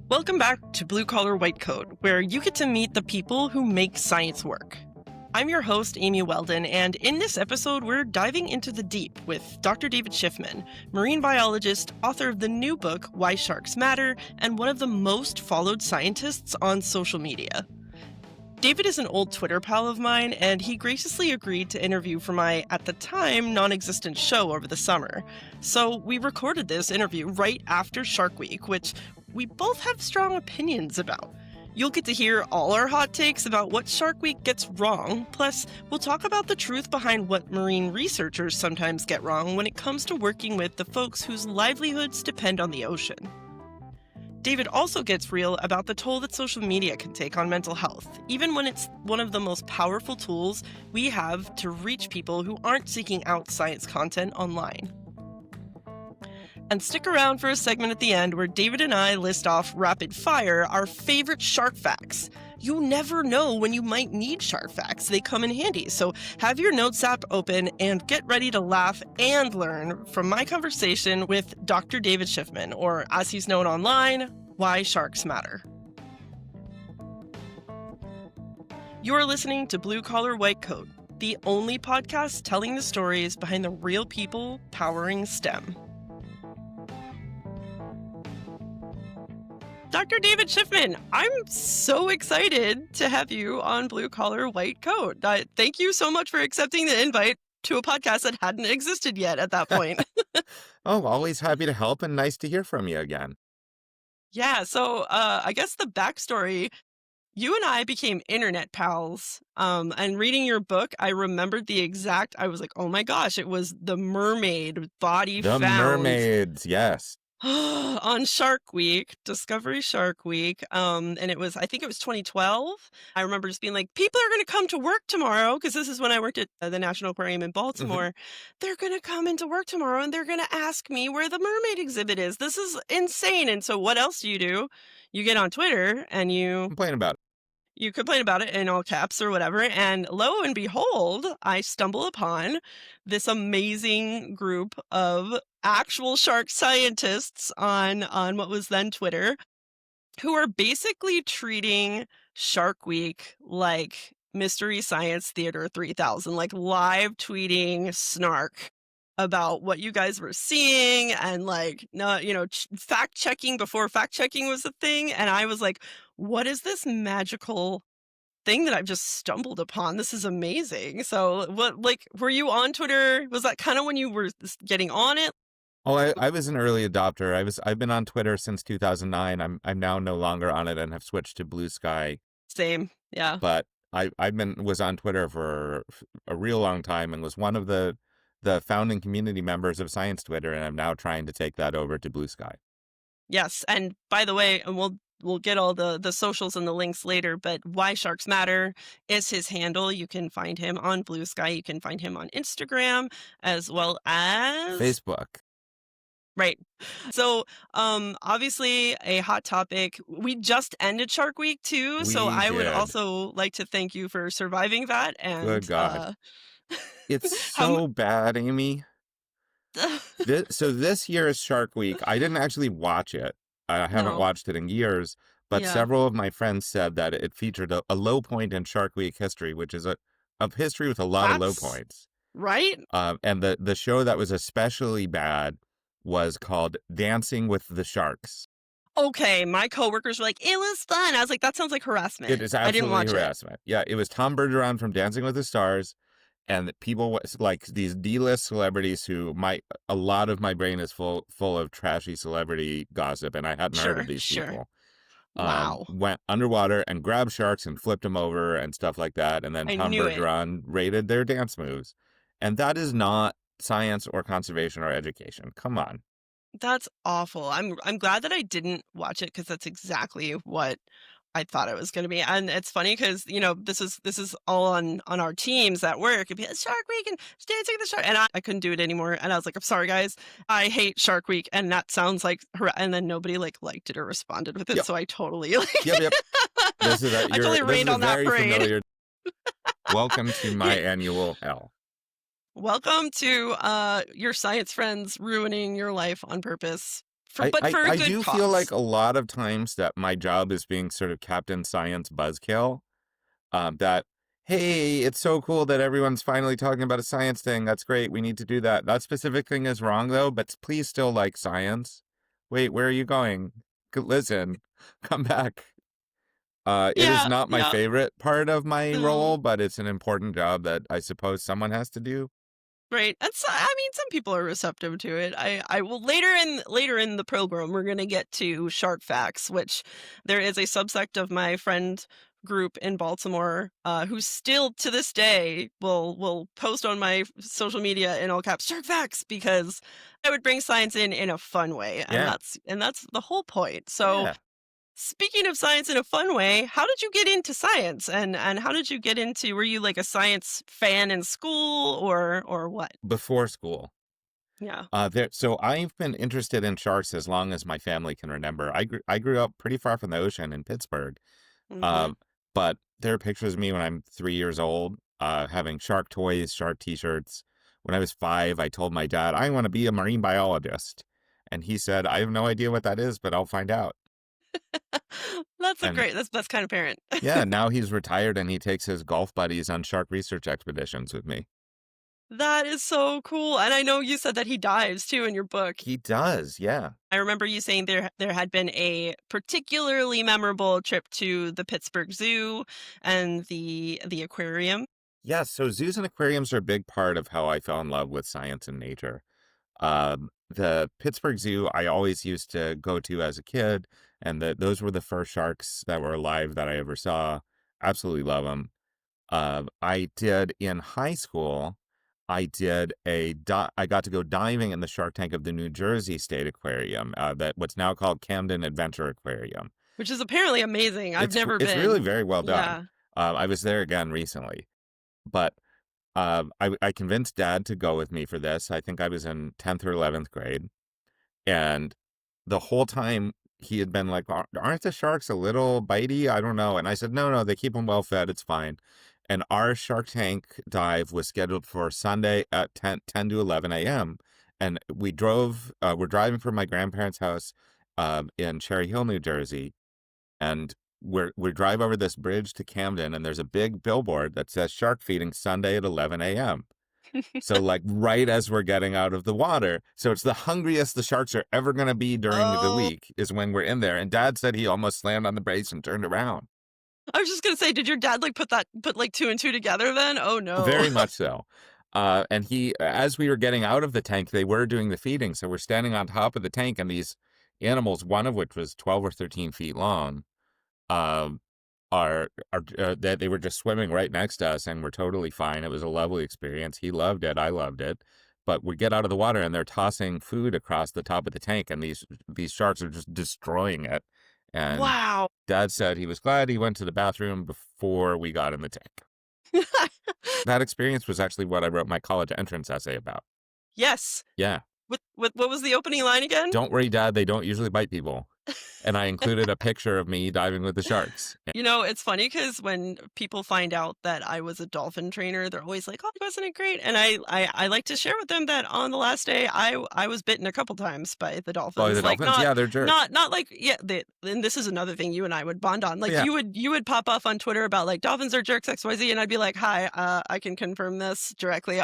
Welcome back to Blue Collar White Coat, where you get to meet the people who make science work. I'm your host, Amy Weldon, and in this episode, we're diving into the deep with Dr. David Shiffman, marine biologist, author of the new book, Why Sharks Matter, and one of the most followed scientists on social media. David is an old Twitter pal of mine, and he graciously agreed to interview for my, at the time, non-existent show over the summer. So we recorded this interview right after Shark Week, which we both have strong opinions about. You'll get to hear all our hot takes about what Shark Week gets wrong, plus we'll talk about the truth behind what marine researchers sometimes get wrong when it comes to working with the folks whose livelihoods depend on the ocean. David also gets real about the toll that social media can take on mental health, even when it's one of the most powerful tools we have to reach people who aren't seeking out science content online. And stick around for a segment at the end where David and I list off rapid fire our favorite shark facts. You never know when you might need shark facts. They come in handy. So have your notes app open and get ready to laugh and learn from my conversation with Dr. David Shiffman, or as he's known online, Why Sharks Matter. You're listening to Blue Collar White Coat, the only podcast telling the stories behind the real people powering STEM. Dr. David Shiffman, I'm so excited to have you on Blue Collar White Coat. Thank you so much for accepting the invite to a podcast that hadn't existed yet at that point. Oh, always happy to help and nice to hear from you again. Yeah, so I guess the backstory, you and I became internet pals, and reading your book, I remembered I was like, oh my gosh, it was the mermaid body The found. mermaids, yes. On Shark Week, Discovery Shark Week, and I think it was 2012. I remember just being like, people are going to come to work tomorrow, because this is when I worked at the National Aquarium in Baltimore. They're going to come into work tomorrow, and they're going to ask me where the mermaid exhibit is. This is insane. And so what else do? You get on Twitter, and you Complain about it. complain about it in all caps or whatever, and lo and behold, I stumble upon this amazing group of actual shark scientists on what was then Twitter, who are basically treating Shark Week like Mystery Science Theater 3000, like live tweeting snark about what you guys were seeing and fact checking before fact checking was a thing. And I was like, what is this magical thing that I've just stumbled upon? This is amazing. So were you on Twitter? Was that kind of when you were getting on it? Oh, I was an early adopter. I've been on Twitter since 2009. I'm now no longer on it and have switched to Blue Sky. Same, yeah. But was on Twitter for a real long time and was one of the founding community members of Science Twitter, and I'm now trying to take that over to Blue Sky. Yes, and by the way, and we'll get all the socials and the links later, but Why Sharks Matter is his handle. You can find him on Blue Sky. You can find him on Instagram as well as Facebook. Right. So, obviously a hot topic. We just ended Shark Week too, so I would also like to thank you for surviving that. And good God, it's so bad, Amy. This year's Shark Week, I didn't actually watch it. I haven't watched it in years, but several of my friends said that it featured a low point in Shark Week history, which is a history with a lot of low points. Right. And the show that was especially bad was called Dancing with the Sharks. Okay, my coworkers were like, it was fun. I was like, that sounds like harassment. It is absolutely harassment. Yeah, it was Tom Bergeron from Dancing with the Stars, and people like these D-list celebrities who a lot of my brain is full of trashy celebrity gossip, and I hadn't heard of these people. Wow. Went underwater and grabbed sharks and flipped them over and stuff like that, and then Tom Bergeron rated their dance moves. And that is not science or conservation or education. Come on. That's awful. I'm glad that I didn't watch it, because that's exactly what I thought it was going to be. And it's funny because, this is all on our teams at work. It'd be Shark Week and Dancing with the Shark. And I couldn't do it anymore. And I was like, I'm sorry, guys. I hate Shark Week. And that sounds like and then nobody liked it or responded with it. Yep. So I totally Yep. I totally rained on that parade. Welcome to my annual hell. Welcome to your science friends ruining your life on purpose but for a I good do feel like cause. a lot of times that my job is being sort of Captain Science buzzkill. That, hey, it's so cool that everyone's finally talking about a science thing. That's great. We need to do that. That specific thing is wrong, though, but please still like science. Wait, where are you going? Listen, come back. It is Yeah, not my yeah. favorite part of my role, No. but it's an important job that I suppose someone has to do. Right. And so, I mean, some people are receptive to it. I will later in the program we're gonna get to shark facts, which there is a subsect of my friend group in Baltimore, who still to this day will post on my social media in all caps shark facts because I would bring science in a fun way, and Yeah. that's the whole point. So Yeah. speaking of science in a fun way, how did you get into science and how did you get into were you like a science fan in school or what? Before school. Yeah. So I've been interested in sharks as long as my family can remember. I grew up pretty far from the ocean in Pittsburgh. Mhm. Um, but there are pictures of me when I'm 3 years old, having shark toys, shark t-shirts. When I was 5, I told my dad, I want to be a marine biologist. And he said, I have no idea what that is, but I'll find out. That's a And great that's kind of parent. yeah, now he's retired and he takes his golf buddies on shark research expeditions with me. That is so cool, and I know you said that he dives too in your book. He does, yeah. I remember you saying there had been a particularly memorable trip to the Pittsburgh Zoo and the aquarium. Yes, so zoos and aquariums are a big part of how I fell in love with science and nature. The Pittsburgh Zoo I always used to go to as a kid, and those were the first sharks that were alive that I ever saw. Absolutely love them. I did in high school. I got to go diving in the shark tank of the New Jersey State Aquarium, that what's now called Camden Adventure Aquarium. Which is apparently amazing. I've never It's really been. very well done. Yeah. I was there again recently, but I convinced Dad to go with me for this. I think I was in 10th or 11th grade. And the whole time he had been like, aren't the sharks a little bitey? I don't know. And I said, no, they keep them well fed. It's fine. And our Shark Tank dive was scheduled for Sunday at 10 to 11 a.m. And we're driving from my grandparents' house in Cherry Hill, New Jersey. And we drive over this bridge to Camden, and there's a big billboard that says shark feeding Sunday at 11 a.m. So like right as we're getting out of the water. So it's the hungriest the sharks are ever going to be during the Oh, week is when we're in there. And Dad said he almost slammed on the brakes and turned around. I was just gonna say, did your dad like put like two and two together then? Oh no. Very much so. And as we were getting out of the tank, they were doing the feeding. So we're standing on top of the tank, and these animals, one of which was 12 or 13 feet long, um, are that they were just swimming right next to us and we're totally fine. It was a lovely experience. He loved it. I loved it. But we get out of the water and they're tossing food across the top of the tank, and these sharks are just destroying it. And Wow. Dad said he was glad he went to the bathroom before we got in the tank. That experience was actually what I wrote my college entrance essay about. Yes. Yeah. What was the opening line again? Don't worry, Dad, they don't usually bite people. And I included a picture of me diving with the sharks. You know, it's funny because when people find out that I was a dolphin trainer, they're always like, "Oh, wasn't it great?" And I like to share with them that on the last day, I was bitten a couple times by the Oh, the dolphins. Like dolphins? Yeah, they're jerks. not like yeah. And this is another thing you and I would bond on. Like Yeah. you would pop off on Twitter about like dolphins are jerks XYZ, and I'd be like, "Hi, I can confirm this directly."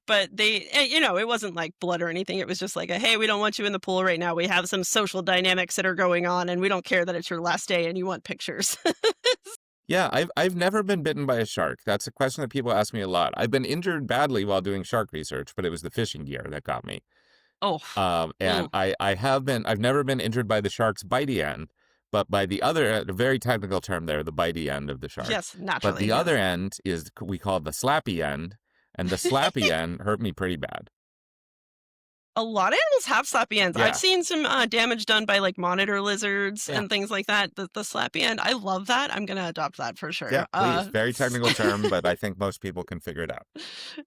But you know, it wasn't like blood or anything. It was just like a hey, we don't want you in the pool right now. We have some social dynamics that are going on, and we don't care that it's your last day and you want pictures. Yeah, I've never been bitten by a shark. That's a question that people ask me a lot. I've been injured badly while doing shark research, but it was the fishing gear that got me. Oh. And Mm. I've never been injured by the shark's bitey end, but by the other, the very technical term there, the bitey end of the shark. Yes, But naturally, the yeah. other end is we call it the slappy end, and the slappy end hurt me pretty bad. A lot of animals have slappy ends. I've Yeah, seen some, damage done by, like, monitor lizards yeah, and things like that. The slappy end, I love that. I'm gonna adopt that for yeah. sure. Please, very technical term, but I think most people can figure it out.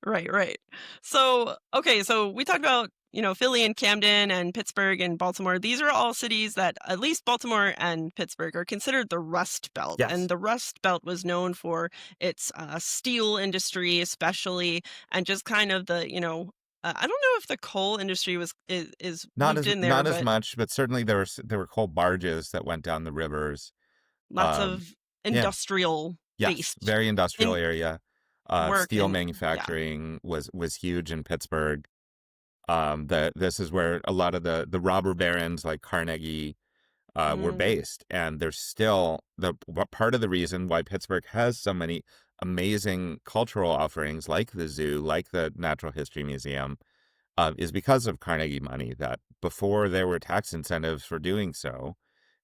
Right, right. So, okay, so we talked about, you know, Philly and Camden and Pittsburgh and Baltimore. These are all cities that at least Baltimore and Pittsburgh are considered the Rust Belt, Yes. and the Rust Belt was known for its, steel industry especially, and just kind of the, you know, I don't know if the coal industry is Not looped as in there, not as but much, but certainly there were coal barges that went down the rivers. lots Um, of yeah, industrial yes, based very industrial in area. work Steel and yeah. manufacturing was huge in Pittsburgh. This is where a lot of the robber barons like Carnegie were Mm, based, and there's still part of the reason why Pittsburgh has so many amazing cultural offerings, like the zoo, like the Natural History Museum, is because of Carnegie money. That before there were tax incentives for doing so,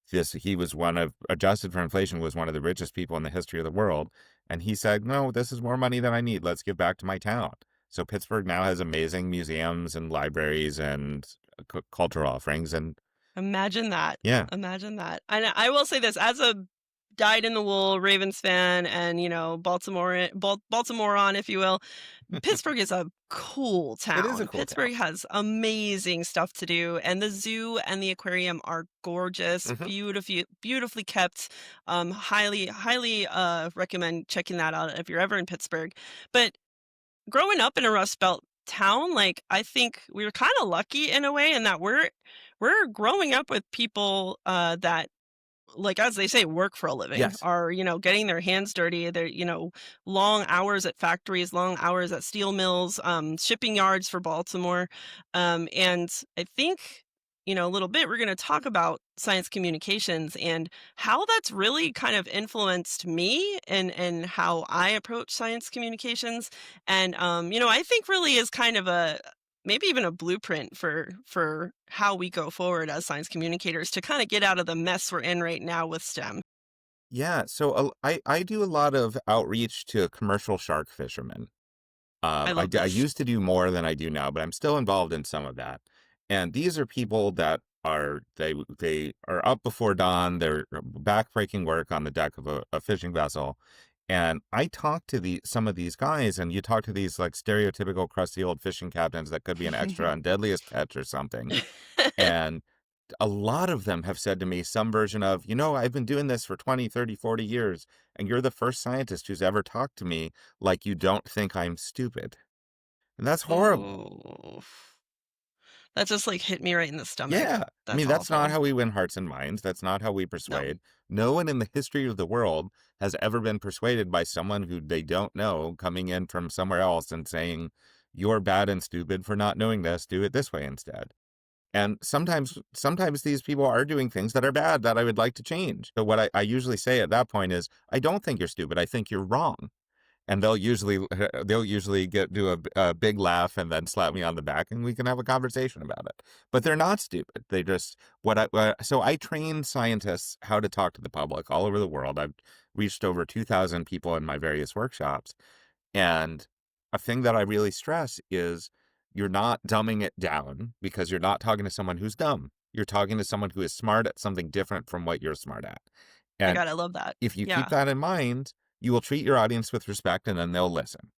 he was one of, adjusted for inflation, was one of the richest people in the history of the world. And he said, no, this is more money than I need. Let's give back to my town. So Pittsburgh now has amazing museums and libraries and cultural offerings. And imagine that. yeah, Imagine that. And I will say this as a dyed in the wool Ravens fan and, Baltimorean, if you will. Pittsburgh is a cool it is a town. cool town. Pittsburgh has amazing stuff to do, and the zoo and the aquarium are gorgeous, Hmm. beautifully kept. Highly recommend checking that out if you're ever in Pittsburgh. But growing up in a Rust Belt town, like I think we were kind of lucky in a way in that we're growing up with people that like as they say, work for a living, Yes. are, getting their hands dirty. They're, long hours at factories, long hours at steel mills, shipping yards for Baltimore. And I think, a little bit, we're going to talk about science communications and how that's really kind of influenced me and how I approach science communications. And, I think really is kind of a maybe even a blueprint for how we go forward as science communicators to kind of get out of the mess we're in right now with STEM. Yeah. So I do a lot of outreach to commercial shark fishermen. I love I this. used to do more than I do now, but I'm still involved in some of that. And these are people that they are up before dawn. They're backbreaking work on the deck of a fishing vessel. And I talk to some of these guys, and you talk to these like stereotypical crusty old fishing captains that could be an extra on Deadliest Catch or something. And a lot of them have said to me some version of, I've been doing this for 20, 30, 40 years, and you're the first scientist who's ever talked to me like you don't think I'm stupid. And that's horrible. Oh, that just like hit me right in the stomach. Yeah. I That's mean, that's not awful. how we win hearts and minds. That's not how we No. persuade. No one in the history of the world has ever been persuaded by someone who they don't know coming in from somewhere else and saying, you're bad and stupid for not knowing this. Do it this way instead. And sometimes these people are doing things that are bad that I would like to change. So what I usually say at that point is, I don't think you're stupid. I think you're wrong. And they'll usually do a big laugh and then slap me on the back, and we can have a conversation about it. But they're not stupid. They just so I train scientists how to talk to the public all over the world. I've reached over 2,000 people in my various workshops, and a thing that I really stress is you're not dumbing it down because you're not talking to someone who's dumb. You're talking to someone who is smart at something different from what you're smart at. My And God, I love that. if you keep Yeah. that in mind, you will treat your audience with respect and then they'll listen.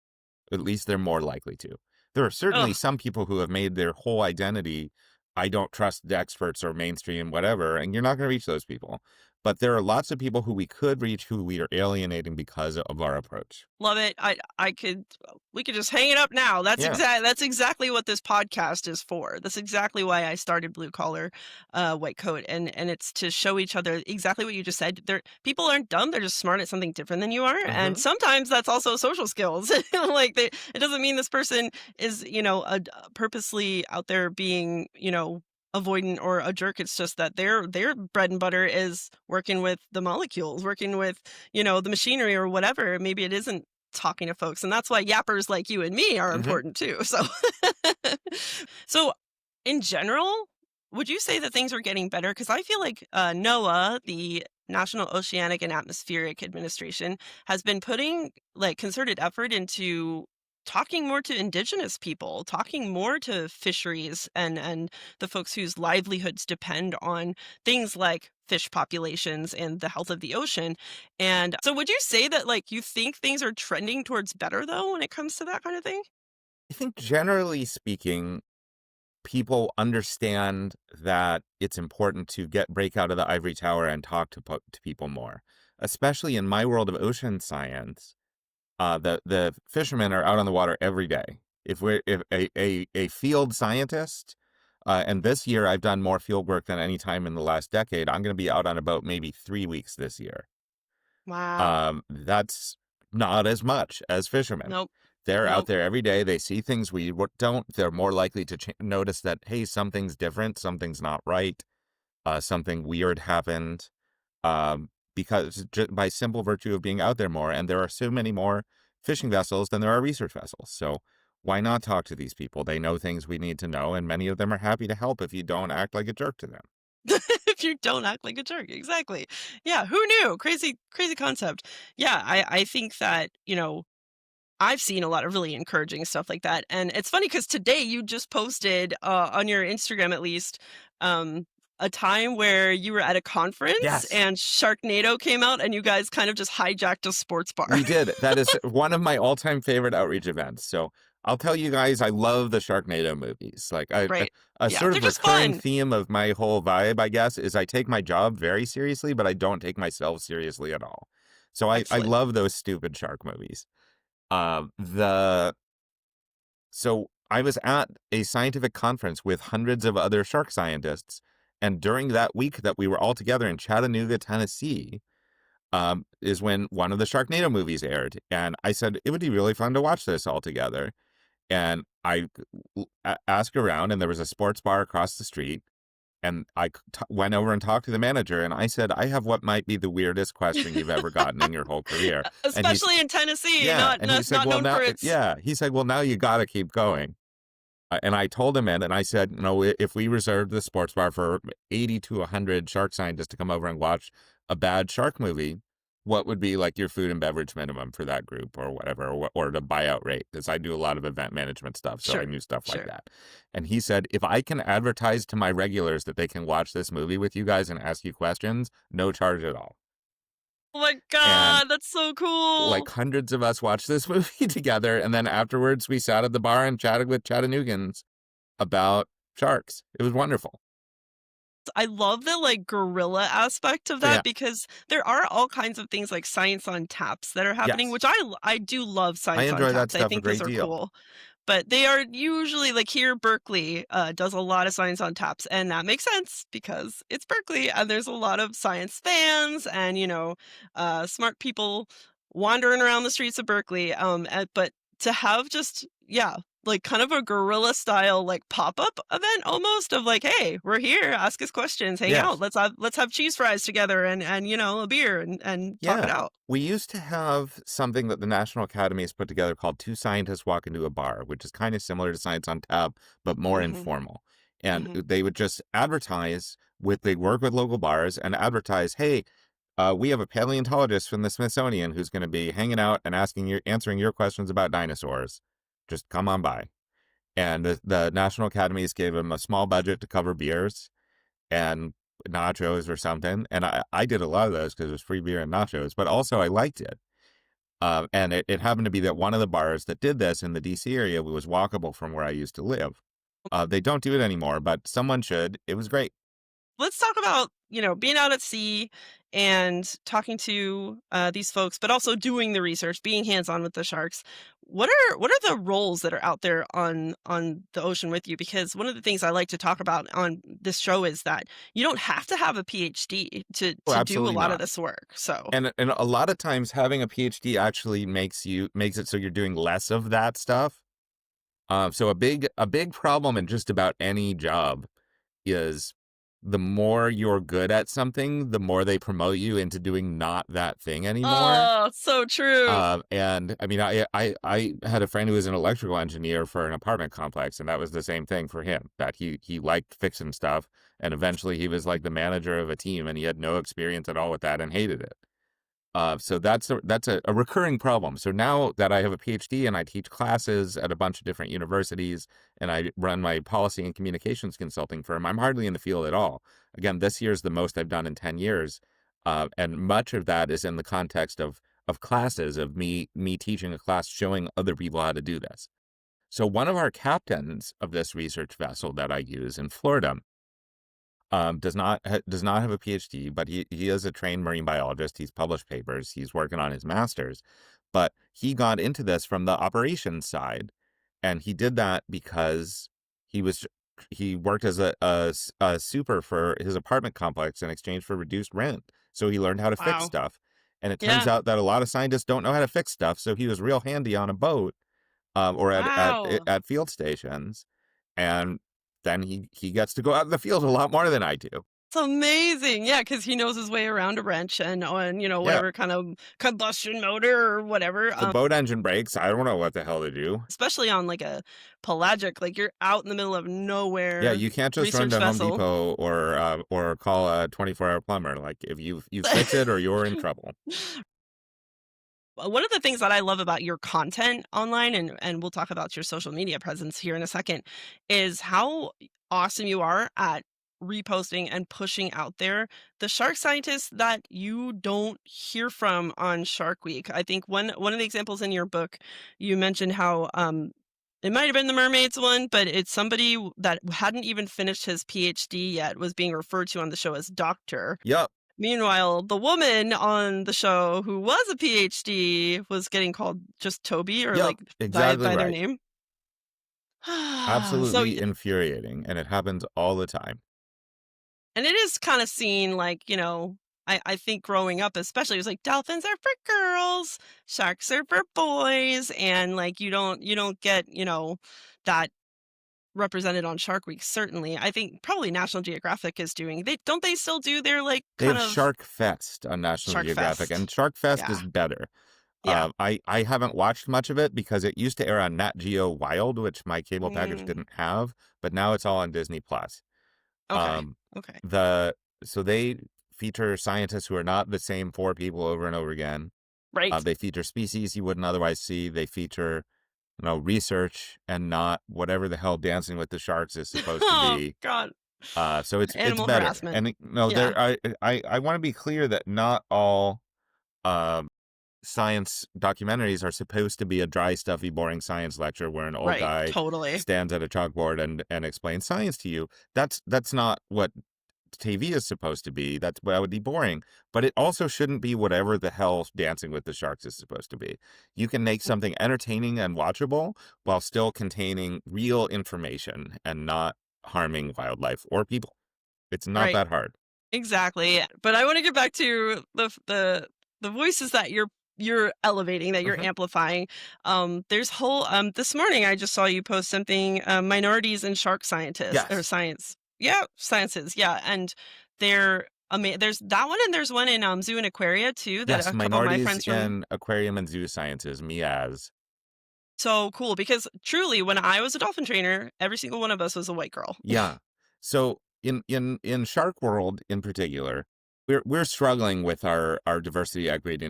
At least they're more likely to. There are certainly Oh, some people who have made their whole identity, I don't trust the experts or mainstream, whatever, and you're not going to reach those people. But there are lots of people who we could reach who we are alienating because of our approach. love it. I could we could just hang it up now. Yeah. That's exactly what this podcast is for. That's exactly why I started Blue Collar White Coat, and it's to show each other exactly what you just said. People aren't dumb, they're just smart at something different than you are. And Hmm. sometimes that's also social skills. Like it doesn't mean this person is, purposely out there being, avoidant or a jerk. It's just that their bread and butter is working with the molecules, working with, the machinery or whatever. Maybe it isn't talking to folks, and that's why yappers like you and me are Hmm. important too. So so in general, would you say that things are getting better? Because I feel like NOAA, the National Oceanic and Atmospheric Administration, has been putting like concerted effort into talking more to indigenous people, talking more to fisheries and the folks whose livelihoods depend on things like fish populations and the health of the ocean. And so would you say that like you think things are trending towards better though when it comes to that kind of thing? I think generally speaking, people understand that it's important to break out of the ivory tower and talk to people more, especially in my world of ocean science. The fishermen are out on the water every day. if we're if a field scientist, and this year I've done more field work than any time in the last decade. I'm going to be out on a boat maybe 3 weeks this year. Wow. That's not as much as fishermen. Nope. They're out Nope. there every day. They see things we don't. They're more likely to notice that, hey, something's different, something's not right, something weird happened, because just by simple virtue of being out there more. And there are so many more fishing vessels than there are research vessels. So why not talk to these people? They know things we need to know, and many of them are happy to help if you don't act like a jerk to them. If you don't act like a jerk, exactly. Yeah, who knew? Crazy, crazy concept. Yeah, I think that, I've seen a lot of really encouraging stuff like that. And it's funny because today you just posted on your Instagram, at least, um, a time where you were at a conference Yes. and Sharknado came out and you guys kind of just hijacked a sports bar. We did. That is one of my all-time favorite outreach events. So I'll tell you guys, I love the Sharknado movies. Like Right. a Yeah, sort they're of just recurring fun. theme of my whole vibe, I guess, is I take my job very seriously, but I don't take myself seriously at all. So I Excellent. love those stupid shark movies. The So I was at a scientific conference with hundreds of other shark scientists, and during that week that we were all together in Chattanooga, Tennessee, is when one of the Sharknado movies aired. And I said, it would be really fun to watch this all together. And I asked around, and there was a sports bar across the street. And I went over and talked to the manager, and I said, I have what might be the weirdest question you've ever gotten in your whole career. And Especially in Tennessee, yeah. not And he not said, not well, known now, for its yeah. He said, well, now you got to keep going. And I told him it, and I said, if we reserved the sports bar for 80 to 100 shark scientists to come over and watch a bad shark movie, what would be like your food and beverage minimum for that group or whatever, or the buyout rate? Because I do a lot of event management stuff, so I sure, knew stuff like sure. that. And he said, if I can advertise to my regulars that they can watch this movie with you guys and ask you questions, no charge at all. Oh my And god, that's so like cool. hundreds of us watched this movie together, and then afterwards we sat at the bar and chatted with Chattanoogans about sharks. It was wonderful. I love the, like, guerrilla aspect of Yeah. that because there are all kinds of things like Science on Taps that are happening, Yes. which I do love I Science on enjoy that Taps. I stuff a think those great are deal. cool. But they are usually like here, Berkeley does a lot of Science on Taps, and that makes sense because it's Berkeley and there's a lot of science fans and, smart people wandering around the streets of Berkeley. But to have just, yeah, like kind of a guerrilla style, like pop up event almost of like, hey, we're here, ask us questions, hang out, Yes. let's have cheese fries together and a beer and talk it Yeah. out. We used to have something that the National Academy has put together called Two Scientists Walk into a Bar, which is kind of similar to Science on Tap, but more Hmm. informal. And Hmm. they would just advertise they work with local bars and advertise, hey, we have a paleontologist from the Smithsonian who's going to be hanging out and answering your questions about dinosaurs. Just come on by. And the National Academies gave them a small budget to cover beers and nachos or something. And I did a lot of those because it was free beer and nachos, but also I liked it. And it happened to be that one of the bars that did this in the DC area was walkable from where I used to live. They don't do it anymore, but someone should. It was great. Let's talk about, being out at sea and talking to these folks, but also doing the research, being hands-on with the sharks. What are the roles that are out there on the ocean with you? Because one of the things I like to talk about on this show is that you don't have to have a PhD to Oh, to do a absolutely lot of not. this work. So, And a lot of times having a PhD actually makes it so you're doing less of that stuff. So a big problem in just about any job is the more you're good at something, the more they promote you into doing not that thing anymore. oh, so true. And I mean, I had a friend who was an electrical engineer for an apartment complex, and that was the same thing for him. That he liked fixing stuff, and eventually he was like the manager of a team, and he had no experience at all with that and hated it. So that's a recurring problem. So now that I have a PhD and I teach classes at a bunch of different universities and I run my policy and communications consulting firm, I'm hardly in the field at all. Again, this year's the most I've done in 10 years. And much of that is in the context of classes, of me teaching a class, showing other people how to do this. So one of our captains of this research vessel that I use in Florida does not have a PhD, but he is a trained marine biologist. He's published papers. He's working on his master's, but he got into this from the operations side, And he did that because he was he worked as a super for his apartment complex in exchange for reduced rent. So he learned how to fix Wow. stuff. And it turns Yeah. out that a lot of scientists don't know how to fix stuff. So he was real handy on a boat, or Wow. at field stations. And then he gets to go out in the field a lot more than I do. It's amazing. Yeah, because he knows his way around a wrench and on, Yeah. whatever kind of combustion motor or whatever. The boat engine breaks. I don't know what the hell to do. Especially on like a pelagic, like you're out in the middle of Yeah, nowhere you can't just run research to Home vessel. Depot or call a 24-hour plumber. Like if you fix it or you're in trouble. One of the things that I love about your content online, and we'll talk about your social media presence here in a second, is how awesome you are at reposting and pushing out there the shark scientists that you don't hear from on Shark Week. I think one of the examples in your book, you mentioned how it might have been the mermaids one, but it's somebody that hadn't even finished his PhD yet was being referred to on the show as doctor. Yep. Meanwhile, the woman on the show who was a PhD was getting called just Toby or, Yep. like, by Exactly their right. name. So Absolutely infuriating, and it happens all the time. and it is kinda seen like, I think growing up especially, it was like, "Dolphins are for girls, sharks are for boys," and, like, you don't get, that represented on Shark Week, certainly. I think probably National Geographic is doing they still do their, like, They kind have of Shark Fest on National Shark Geographic, Fest? and Shark Fest Yeah. is better. Yeah. I haven't watched much of it because it used to air on Nat Geo Wild, which my cable package Mm, didn't have, but now it's all on Disney Plus. okay. Um, Okay. the so they feature scientists who are not the same four people over and over again. Right. They feature species you wouldn't otherwise see. They feature, research and not whatever the hell Dancing with the Sharks is supposed to Oh, be. god. So it's Animal better. harassment. And no, Yeah. there I want to be clear that not all um science documentaries are supposed to be a dry, stuffy, boring science lecture where an old Right. guy Totally. stands at a chalkboard and explains science to you. That's not what TV is supposed to be. That would be boring. But it also shouldn't be whatever the hell Dancing with the Sharks is supposed to be. You can make something entertaining and watchable while still containing real information and not harming wildlife or people. It's not Right. that hard. Exactly. But I wanna get back to the voices that you're elevating, that you're Mhm. amplifying. There's whole this morning I just saw you post something, minorities in shark scientists or Yes. science. Yeah, sciences, yeah, and there's that one and there's one in, Zoo and Aquaria too that Yes, a couple of my minorities friends from in aquarium and zoo sciences, MIAZ. so cool because truly when I was a dolphin trainer, every single one of us was a white girl. Yeah. So in Shark World in particular, we're struggling with our diversity, equity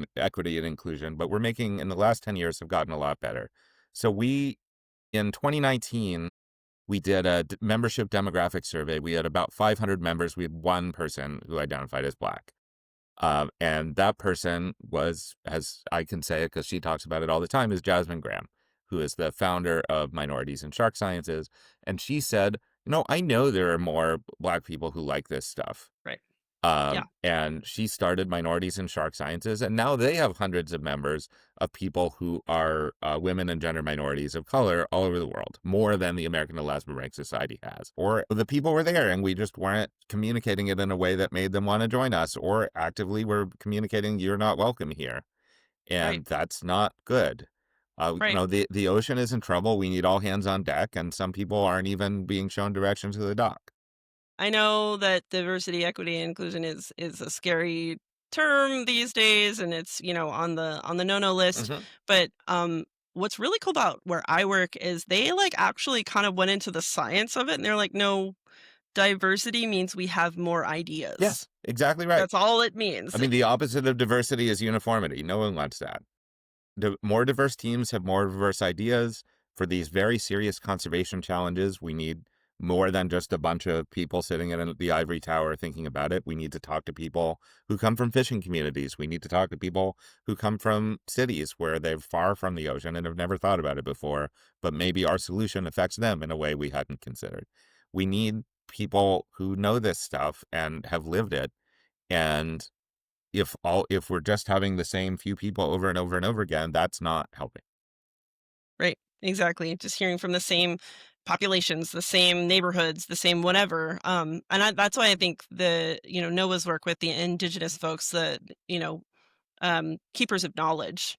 and inclusion, but we're making in the last 10 years have gotten a lot better. So we in 2019 we did a membership demographic survey. We had about 500 members. We had one person who identified as Black. And that person was, as I can say it because she talks about it all the time, is Jasmine Graham, who is the founder of Minorities in Shark Sciences. And she said, I know there are more Black people who like this stuff. Right. Yeah. And she started Minorities in Shark Sciences, and now they have hundreds of members of people who are women and gender minorities of color all over the world, more than the American Elasmobranch Society has. Or the people were there, and we just weren't communicating it in a way that made them want to join us, or actively were communicating, you're not welcome here. Right. And that's not good. Right. The ocean is in trouble. We need all hands on deck, and some people aren't even being shown directions to the dock. I know that diversity, equity, and inclusion is a scary term these days, and it's on the no no list. Mhm. But what's really cool about where I work is they like actually kind of went into the science of it, and they're like, no, diversity means we have more ideas. Yes, exactly right. That's all it I means. mean, the opposite of diversity is uniformity. No one wants that. More diverse teams have more diverse ideas. For these very serious conservation challenges, we need more than just a bunch of people sitting in the ivory tower thinking about it. We need to talk to people who come from fishing communities. We need to talk to people who come from cities where they're far from the ocean and have never thought about it before, but maybe our solution affects them in a way we hadn't considered. We need people who know this stuff and have lived it. And if we're just having the same few people over and over and over again, that's not helping. Right. Exactly. Just hearing from the same populations, the same neighborhoods, the same whatever. That's why I think Noah's work with the indigenous folks, keepers of knowledge,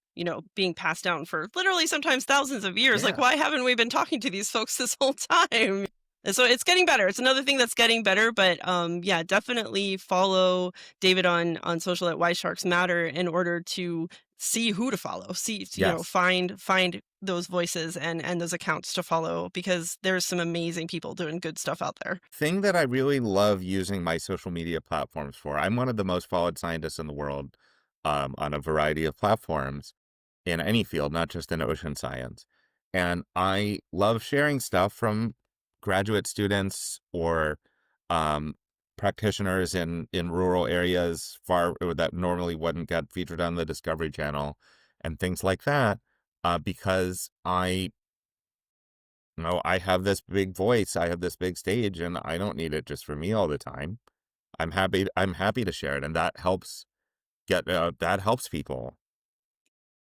being passed down for literally sometimes thousands of years. Like, Yeah. why haven't we been talking to these folks this whole time? And so it's getting better. It's another thing that's getting better, but yeah, definitely follow David on social at Why Sharks Matter in order to see who to follow. See, Yes. find those voices and those accounts to follow because there's some amazing people doing good stuff out there. Thing that I really love using my social media platforms for, I'm one of the most followed scientists in the world, on a variety of platforms in any field, not just in ocean science. And I love sharing stuff from graduate students or um, practitioners in rural areas far that normally wouldn't get featured on the Discovery Channel and things like that, because I have this big voice, I have this big stage, and I don't need it just for me all the time. I'm happy to share it, and that helps people.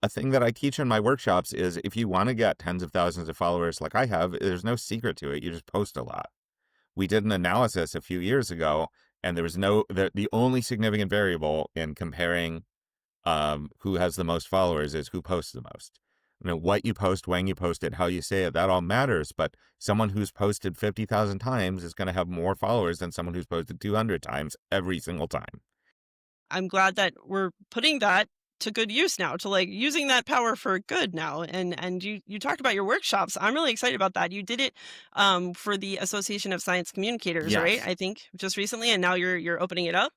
A thing that I teach in my workshops is if you want to get tens of thousands of followers like I have, there's no secret to it. You just post a lot. We did an analysis a few years ago, and there was the only significant variable in comparing who has the most followers is who posts the most. What you post, when you post it, how you say it, that all matters. But someone who's posted 50,000 times is going to have more followers than someone who's posted 200 times every single time. I'm glad that we're putting that to good use now, to like using that power for good now. And you talked about your workshops. I'm really excited about that. You did it for the Association of Science Communicators, right? Yes. I think just recently, and now you're opening it up.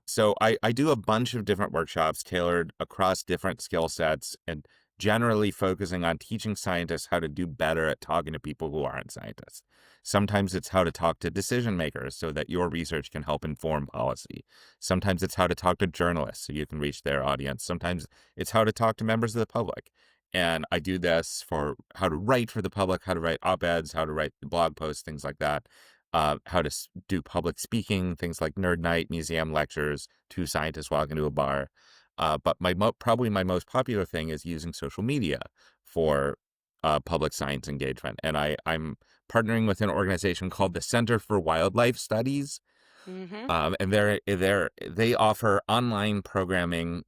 So I do a bunch of different workshops tailored across different skill sets and generally focusing on teaching scientists how to do better at talking to people who aren't scientists. Sometimes it's how to talk to decision makers so that your research can help inform policy. Sometimes it's how to talk to journalists so you can reach their audience. Sometimes it's how to talk to members of the public. And I do this for how to write for the public, how to write op-eds, how to write blog posts, things like that, how to do public speaking, things like nerd night, museum lectures, two scientists walk into a bar. But probably my most popular thing is using social media for public science engagement. And I'm partnering with an organization called the Center for Wildlife Studies. Hmm. And they offer online programming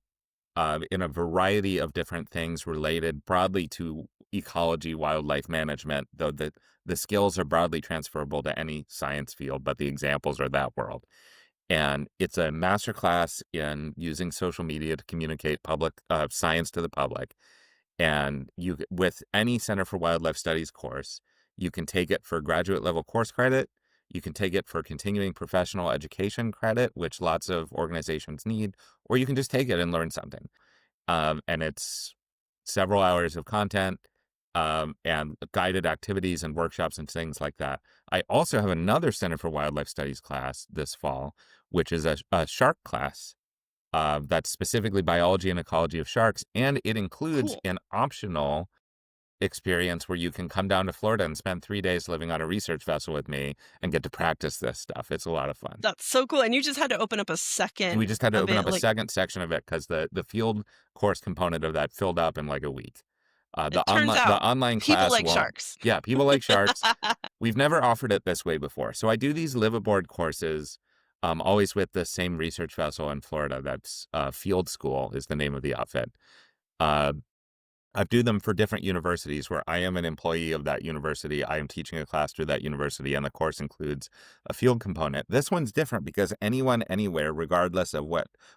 in a variety of different things related broadly to ecology, wildlife management, though the skills are broadly transferable to any science field, but the examples are that world. And it's a masterclass in using social media to communicate public science to the public. And with any Center for Wildlife Studies course, you can take it for graduate level course credit. You can take it for continuing professional education credit, which lots of organizations need, or you can just take it and learn something. And it's several hours of content, and guided activities and workshops and things like that. I also have another Center for Wildlife Studies class this fall, which is a shark class, that's specifically biology and ecology of sharks. And it includes Cool. an optional experience where you can come down to Florida and spend 3 days living on a research vessel with me and get to practice this stuff. It's a lot of fun. That's so cool. And you just had to open up a And we second just had to of open it. up a Like, second section of it because the field course component of that filled up in like a week. it turns out The online people class like won't. sharks. Yeah, people like sharks. We've never offered it this way before. So I do these live aboard courses, always with the same research vessel in Florida. That's Field School is the name of the outfit. Uh, I do them for different universities where I am an employee of that university. I am teaching a class through that university, and the course includes a field component. This one's different because anyone, anywhere, regardless of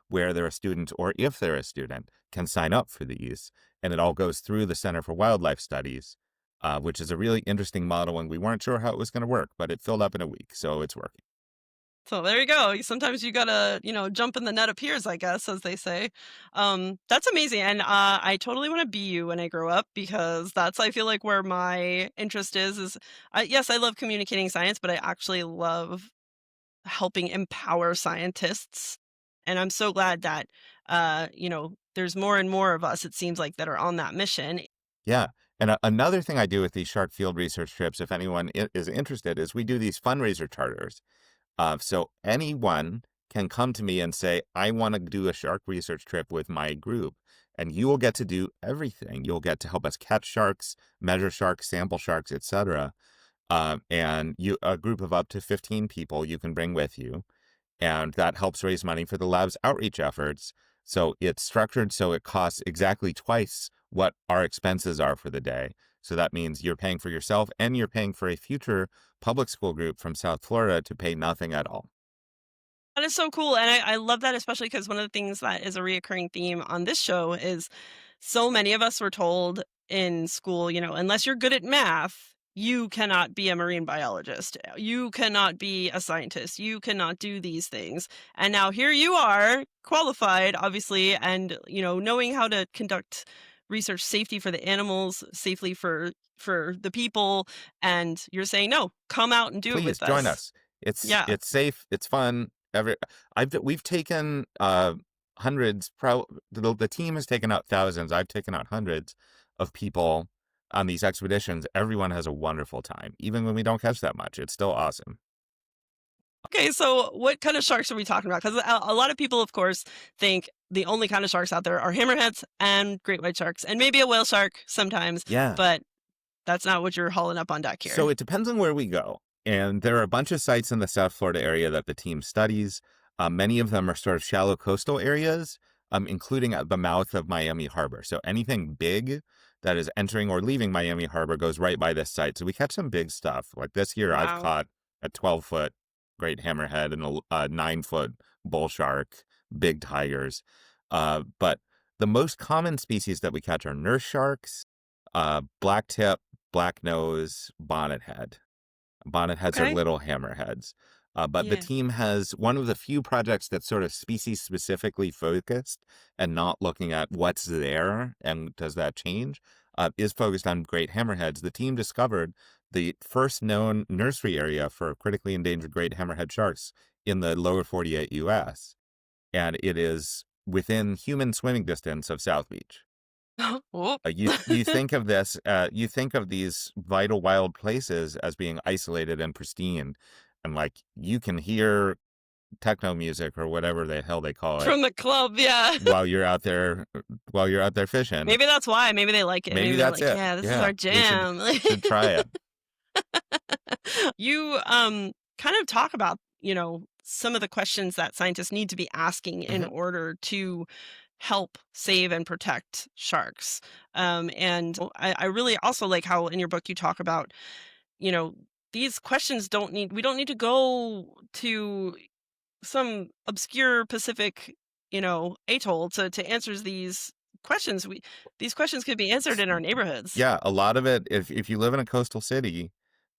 where they're a student or if they're a student, can sign up for these. And it all goes through the Center for Wildlife Studies, which is a really interesting model. And we weren't sure how it was going to work, but it filled up in a week, so it's working. So there you go. Sometimes you gotta, jump in the net appears, I guess, as they say. That's amazing, and I totally want to be you when I grow up because that's I feel like where my interest is. Yes, I love communicating science, but I actually love helping empower scientists, and I'm so glad that there's more and more of us. It seems like that are on that mission. Yeah. And another thing I do with these shark field research trips, if anyone is interested, is we do these fundraiser charters. So anyone can come to me and say, I want to do a shark research trip with my group. And you will get to do everything. You'll get to help us catch sharks, measure sharks, sample sharks, etc. And a group of up to 15 people you can bring with you. And that helps raise money for the lab's outreach efforts. So it's structured so it costs exactly twice what our expenses are for the day. So that means you're paying for yourself and you're paying for a future public school group from South Florida to pay nothing at all. That is so cool. And I love that, especially because one of the things that is a reoccurring theme on this show is so many of us were told in school, unless you're good at math, you cannot be a marine biologist. You cannot be a scientist. You cannot do these things. And now here you are, qualified, obviously, and knowing how to conduct research safely for the animals, safely for the people, and you're saying, no, come out and do it Please with join us. us. It's Yeah. safe. It's fun. We've taken hundreds. The team has taken out thousands. I've taken out hundreds of people on these expeditions. Everyone has a wonderful time, even when we don't catch that much. It's still awesome. Okay, so what kind of sharks are we talking about? Because a lot of people, of course, think the only kind of sharks out there are hammerheads and great white sharks, and maybe a whale shark sometimes, Yeah. but that's not what you're hauling up on deck here. So it depends on where we go. And there are a bunch of sites in the South Florida area that the team studies. Many of them are sort of shallow coastal areas, including at the mouth of Miami Harbor. So anything big that is entering or leaving Miami Harbor goes right by this site. So we catch some big stuff. Like this year, I've Wow. caught a 12-foot great hammerhead and a 9-foot bull shark, big tigers. But the most common species that we catch are nurse sharks, black tip, black nose, bonnethead. Bonnetheads are Okay. little hammerheads. But the Yeah. team has one of the few projects that's sort of species specifically focused and not looking at what's there and does that change, is focused on great hammerheads. The team discovered the first known nursery area for critically endangered great hammerhead sharks in the lower 48 US. And it is within human swimming distance of South Beach. Whoop. You think of this, you think of these vital wild places as being isolated and pristine, and like you can hear techno music or whatever the hell they call it From the club, yeah. while you're out there fishing. Maybe that's why. Maybe they like it. Maybe Maybe they're that's like, it. yeah, this is Yeah, our we should jam. try it. You kind of talk about, some of the questions that scientists need to be asking in Mhm. order to help save and protect sharks. And I really also like how in your book you talk about, you know, these questions we don't need to go to some obscure Pacific, atoll to answer these questions. These questions could be answered in our neighborhoods. Yeah, a lot of it. If you live in a coastal city,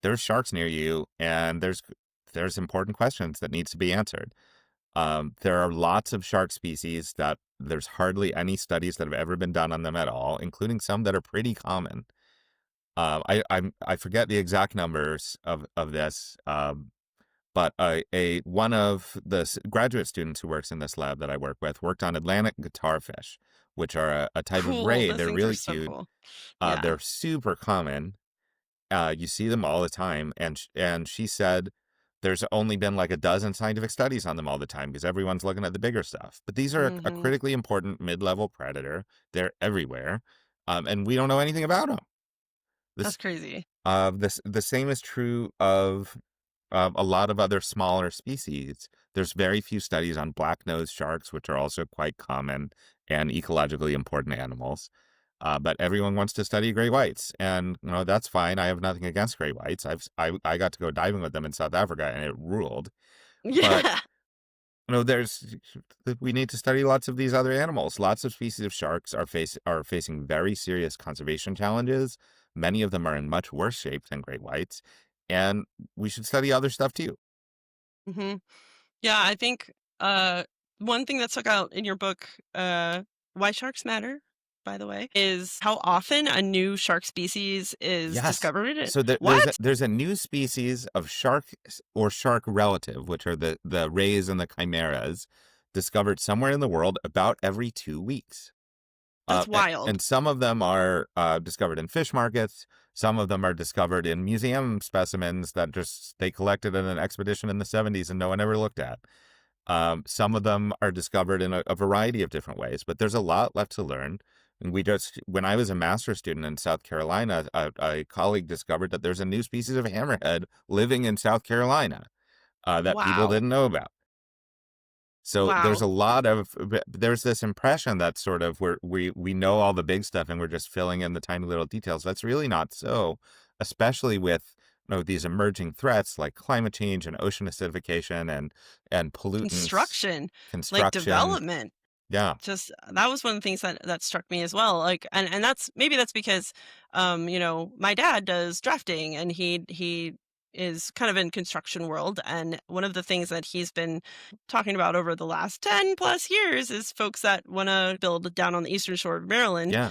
there's sharks near you, and there's important questions that needs to be answered. There are lots of shark species that there's hardly any studies that have ever been done on them at all, including some that are pretty common. I forget the exact numbers of this, but one of the graduate students who works in this lab that I work with worked on Atlantic guitarfish, which are a type of Cool. ray. Those They're things are really so cute. cool. Yeah. They're super common. You see them all the time, and she said there's only been like a dozen scientific studies on them all the time because everyone's looking at the bigger stuff. But these are a Hmm. critically important mid-level predator. They're everywhere, and we don't know anything about them. That's This crazy. the same is true of a lot of other smaller species. There's very few studies on black-nosed sharks, which are also quite common and ecologically important animals. But everyone wants to study great whites, and that's fine. I have nothing against great whites. I got to go diving with them in South Africa, and it ruled. But Yeah. there's we need to study lots of these other animals. Lots of species of sharks are facing very serious conservation challenges. Many of them are in much worse shape than great whites, and we should study other stuff too. Hmm. Yeah, I think one thing that stuck out in your book, Why Sharks Matter, by the way, is how often a new shark species is Yes. discovered. So What? there's a new species of shark or shark relative, which are the rays and the chimeras, discovered somewhere in the world about every 2 weeks. That's wild. And some of them are discovered in fish markets. Some of them are discovered in museum specimens that just they collected in an expedition in the 70s and no one ever looked at. Some of them are discovered in a variety of different ways, but there's a lot left to learn. And when I was a master's student in South Carolina, a colleague discovered that there's a new species of hammerhead living in South Carolina that people Wow. didn't know about. So there's Wow. a lot of there's this impression that sort of we know all the big stuff and we're just filling in the tiny little details. That's really not so, especially with these emerging threats like climate change and ocean acidification and pollutants, Construction, like construction. development. Yeah. Just that was one of the things that struck me as well, like and that's maybe that's because, my dad does drafting and he is kind of in construction world, and one of the things that he's been talking about over the last 10 plus years is folks that wanna build down on the eastern shore of Maryland. Yeah.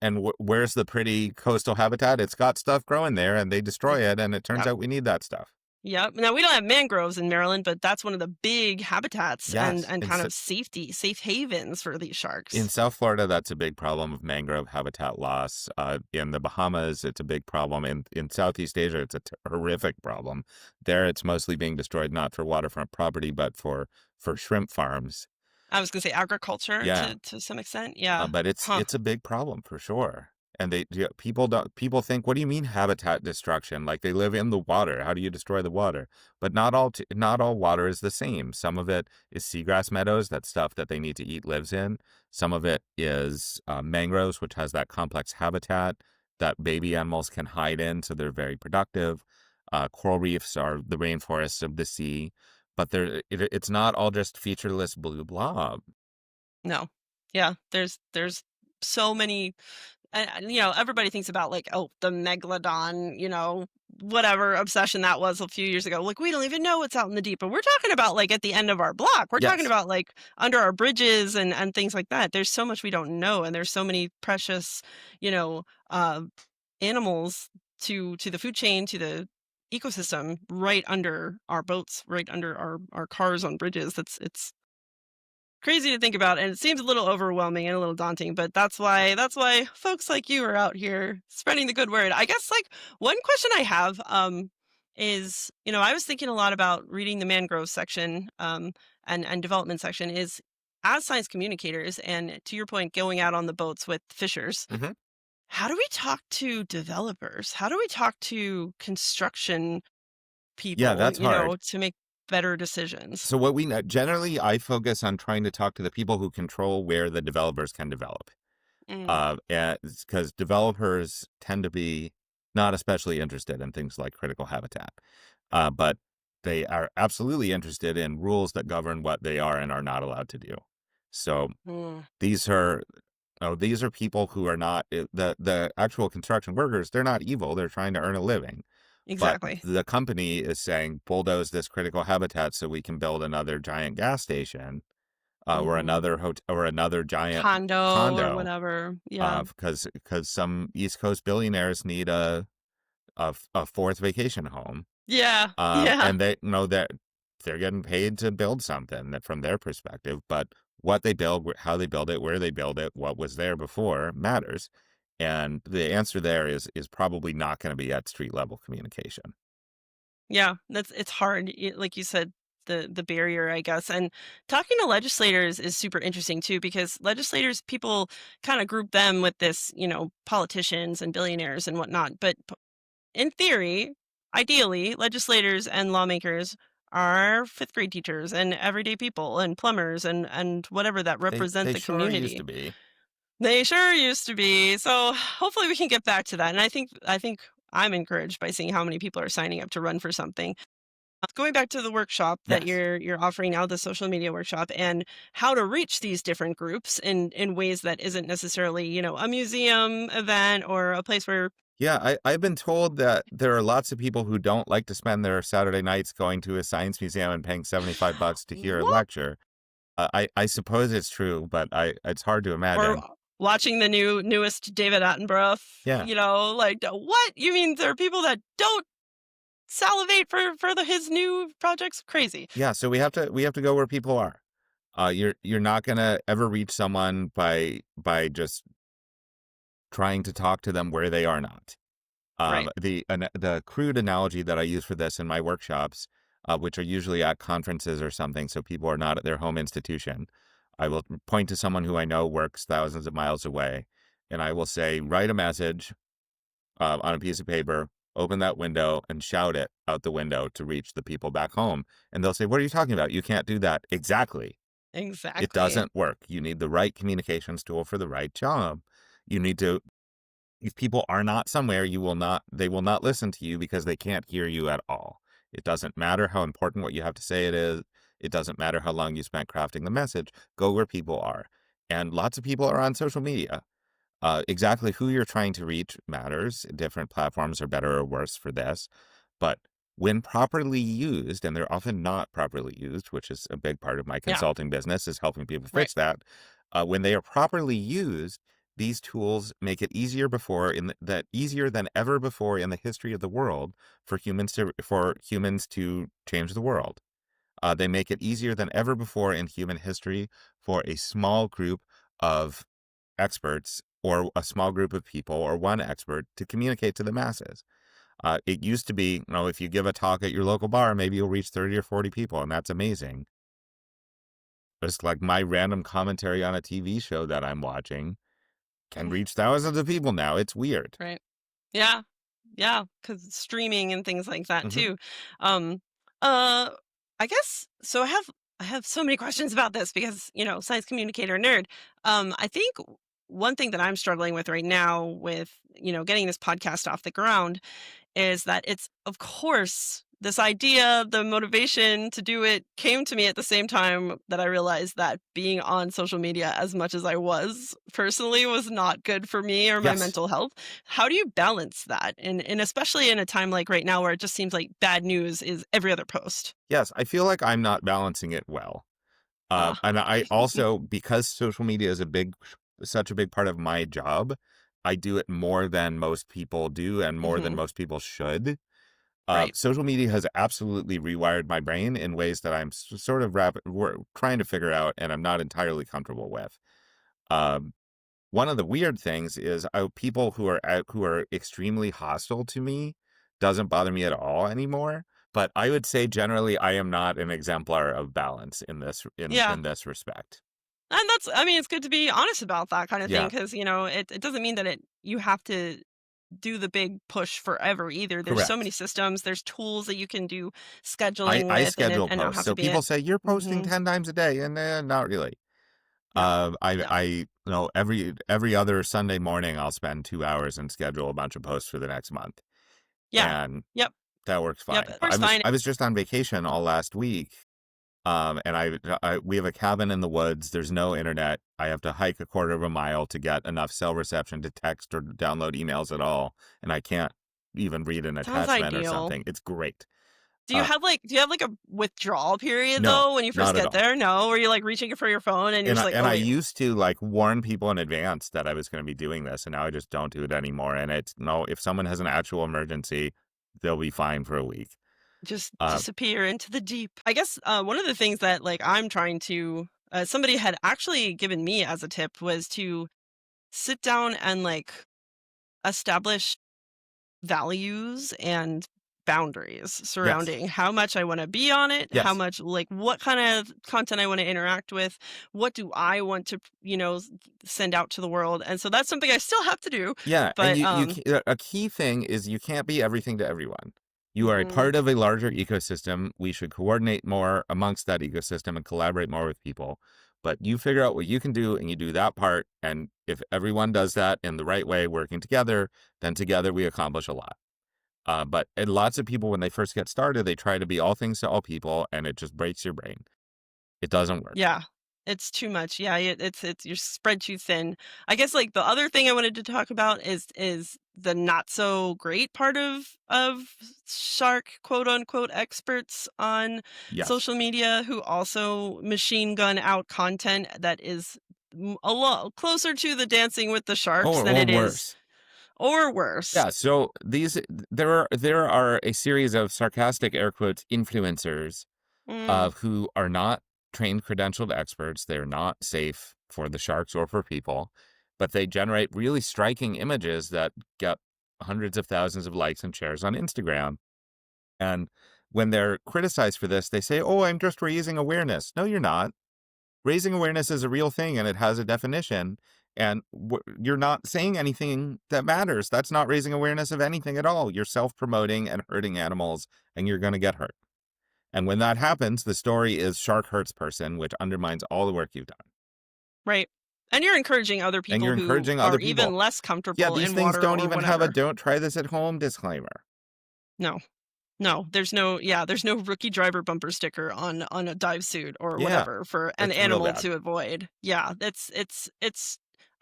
And where's the pretty coastal habitat? It's got stuff growing there and they destroy it and it turns Yep. out we need that stuff. Yep. Now we don't have mangroves in Maryland, but that's one of the big habitats and Yes. and kind of safe havens for these In sharks. South Florida, that's a big problem of mangrove habitat loss. In the Bahamas, it's a big problem. In Southeast Asia, it's a horrific problem. There, it's mostly being destroyed not for waterfront property, but for shrimp farms. I was gonna say agriculture Yeah, to some extent. Yeah. but it's Huh. it's a big problem for sure. And people think, what do you mean habitat destruction? Like they live in the water. How do you destroy the water? But not all water is the same. Some of it is seagrass meadows, that stuff that they need to eat lives in. Some of it is mangroves, which has that complex habitat that baby animals can hide in, so they're very productive. Coral reefs are the rainforests of the sea, but it's not all just featureless blue blob. No. Yeah, there's so many everybody thinks about like, oh, the megalodon, whatever obsession that was a few years ago. Like, we don't even know what's out in the deep. But we're talking about like at the end of our block. We're talking Yes. about like under our bridges and things like that. There's so much we don't know, and there's so many precious, you know, uh, animals to the food chain, to the ecosystem right under our boats, right under our cars on bridges. It's crazy to think about, and it seems a little overwhelming and a little daunting, but that's why folks like you are out here spreading the good word. I guess, like, one question I have, is, I was thinking a lot about reading the mangrove section, and development section is, as science communicators, and to your point, going out on the boats with fishers, Hmm. how do we talk to developers? How do we talk to construction Yeah, people, that's hard. to make better decisions? So generally, I focus on trying to talk to the people who control where the developers can develop. Mm, Because developers tend to be not especially interested in things like critical habitat, but they are absolutely interested in rules that govern what they are and are not allowed to do. So mm, these are these are people who are not the actual construction workers. They're not evil. They're trying to earn a living. But exactly. the company is saying bulldoze this critical habitat so we can build another giant gas station, or Mhm. another hotel, or another giant Condo or condo, whatever. Yeah. because some East Coast billionaires need a fourth vacation home, Yeah. Yeah. and they know that they're getting paid to build something that from their perspective, but what they build, how they build it, where they build it, what was there before matters. And the answer there is probably not going to be at street level communication. Yeah. It's hard. Like you said, the barrier, I guess. And talking to legislators is super interesting too, because legislators, people kind of group them with this, politicians and billionaires and whatnot. But in theory, ideally, legislators and lawmakers are fifth grade teachers and everyday people and plumbers and whatever that represent They the sure used to community. be. They sure used to be. So hopefully we can get back to that. And I think I'm encouraged by seeing how many people are signing up to run for something. Going back to the workshop that Yes. you're offering now, the social media workshop, and how to reach these different groups in ways that isn't necessarily, a museum event or a place where Yeah, I've been told that there are lots of people who don't like to spend their Saturday nights going to a science museum and paying $75 to hear a what lecture. I suppose it's true, but it's hard to or imagine. watching the newest David Attenborough, Yeah. like what? You mean there are people that don't salivate for his new projects? Crazy. Yeah, so we have to go where people are. You're not gonna ever reach someone by just trying to talk to them where they are not. Right. The crude analogy that I use for this in my workshops which are usually at conferences or something, so people are not at their home institution. I will point to someone who I know works thousands of miles away, and I will say, write a message on a piece of paper, open that window, and shout it out the window to reach the people back home. And they'll say, what are you talking about? You can't do that. Exactly. It Exactly. doesn't work. You need the right communications tool for the right job. You need to, if people are not somewhere, they will not listen to you because they can't hear you at all. It doesn't matter how important what you have to say it is. It doesn't matter how long you spent crafting the message. Go where people are. And lots of people are on social media. Exactly who you're trying to reach matters. Different platforms are better or worse for this. But when properly used, and they're often not properly used, which is a big part of my Yeah. consulting business, is helping people Right. fix that. When they are properly used, these tools make it easier than ever before in the history of the world for humans to change the world. They make it easier than ever before in human history for a small group of experts or a small group of people or one expert to communicate to the masses. It used to be, if you give a talk at your local bar, maybe you'll reach 30 or 40 people, and that's amazing. Just like my random commentary on a TV show that I'm watching can reach thousands of people now. It's weird. Right. Yeah. Yeah, because streaming and things like that Hmm. too. Um, uh, I guess so. I have so many questions about this because science communicator nerd. I think one thing that I'm struggling with right now with getting this podcast off the ground is that it's, of course, this idea, the motivation to do it came to me at the same time that I realized that being on social media as much as I was personally was not good for me or my Yes. mental health. How do you balance that? And especially in a time like right now where it just seems like bad news is every other post. Yes. I feel like I'm not balancing it well. Ah. And I also, because social media is such a big part of my job, I do it more than most people do and more than Hmm. most people should. Right. Social media has absolutely rewired my brain in ways that I'm sort of we're trying to figure out, and I'm not entirely comfortable with. Um, One of the weird things is people who are extremely hostile to me doesn't bother me at all anymore. But I would say generally I am not an exemplar of balance in Yeah. in this respect. And I mean, it's good to be honest about that kind of thing Yeah, because, it doesn't mean that you have to do the big push forever either. There's so many correct. systems, there's tools that you can do scheduling I with schedule and don't posts. have to So be people it. say you're posting Mhm. 10 times a day, and not really. No. No. Every other Sunday morning I'll spend 2 hours and schedule a bunch of posts for the next month, Yeah. and Yep. that works Yep. fine. It works fine. I was just on vacation all last week. And we have a cabin in the woods. There's no internet. I have to hike a quarter of a mile to get enough cell reception to text or download emails at all. And I can't even read an Sounds attachment or ideal. something. It's great. Do you Uh, have like a withdrawal period no, though when you first not at get all. there? No, where you're like reaching for your phone and you're just like, And oh I wait, used to like warn people in advance that I was going to be doing this, and now I just don't do it anymore. And it's no, if someone has an actual emergency, they'll be fine for a week. just Uh, disappear into the deep. I guess one of the things that like I'm trying to somebody had actually given me as a tip was to sit down and like establish values and boundaries yes, surrounding how much I want to be on it, how yes. much like what kind of content I want to interact with, what do I want to, send out to the world. And so that's something I still have to do, Yeah, and but a key thing is you can't be everything to everyone. You are a mhm, part of a larger ecosystem. We should coordinate more amongst that ecosystem and collaborate more with people. But you figure out what you can do and you do that part. And if everyone does that in the right way, working together, then together we accomplish a lot. And lots of people, when they first get started, they try to be all things to all people, and it just breaks your brain. It doesn't work. yeah. It's too much. Yeah, it's you're spread too thin. I guess like the other thing I wanted to talk about is the not so great part of shark quote unquote experts on Yes. social media who also machine gun out content that is a lot closer to the dancing with the sharks than Or it is worse. or worse. Yeah, so there are a series of sarcastic air quotes influencers Mm, who are not trained credentialed experts. They're not safe for the sharks or for people, but they generate really striking images that get hundreds of thousands of likes and shares on Instagram. And when they're criticized for this, they say, "Oh, I'm just raising awareness." No, you're not. Raising awareness is a real thing and it has a definition. And you're not saying anything that matters. That's not raising awareness of anything at all. You're self-promoting and hurting animals, and you're going to get hurt. And when that happens, the story is shark hurts person, which undermines all the work you've done. Right. And you're encouraging other And people you're who encouraging other are people. even less Yeah, comfortable these in things water don't or even have a whatever. "don't try this at home" disclaimer. No. No, there's no rookie driver bumper sticker on a dive suit or Yeah, whatever for an it's real animal bad. to avoid. Yeah, it's